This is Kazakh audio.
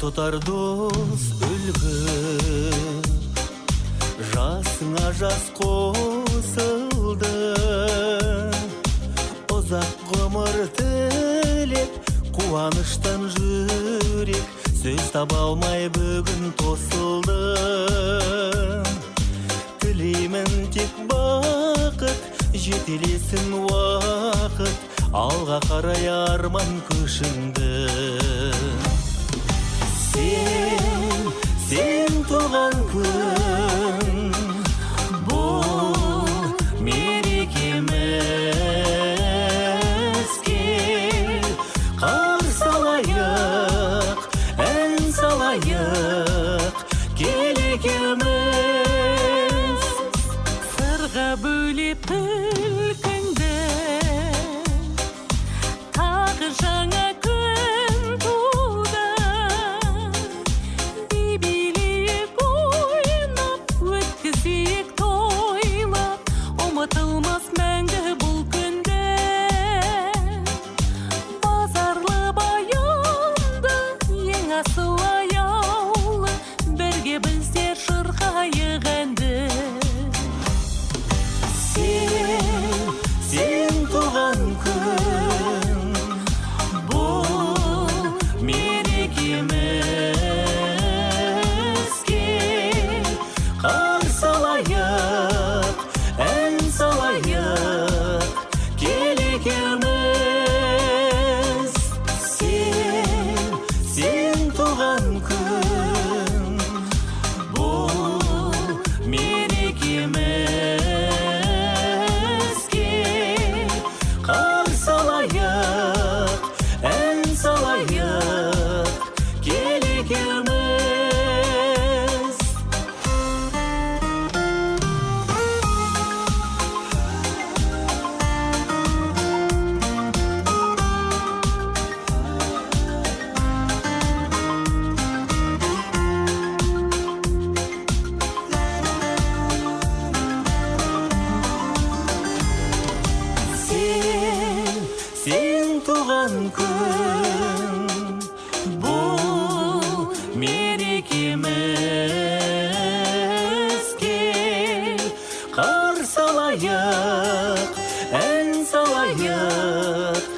тұтар дос үлгі, жасыңа жас қосылды. Ұзақ ғұмыр тілеп, қуаныштан жүрек, сөз таба алмай бүгін тосылды. Тілеймін тек бақыт, жетелесін уақыт, алға қарай арман көшіңді. Сен туған күн, бұл мерекеміз, кел қарсы алайық, ән салайық, кел екеуміз. Сырға бөлеп күлкіңді, тағы жаңа күн туды. Билейік ойнап, өткізейік тойлап, ұмытылмас мәңгі бұл күнді. Базарлы баянды, ең асыл аяулы, бірге біздер шырқайық әнді. Сен туған күн, бұл мерекеміз, кел қарсы алайық, ән салайық, кел екеуміз. Сен туған күн, бұл мерекеміз, қарсы алайық, ән салайық, кел екеуміз. Сен туған күн, бұл мерекеміз, кел қарсы алайық, ән салайық,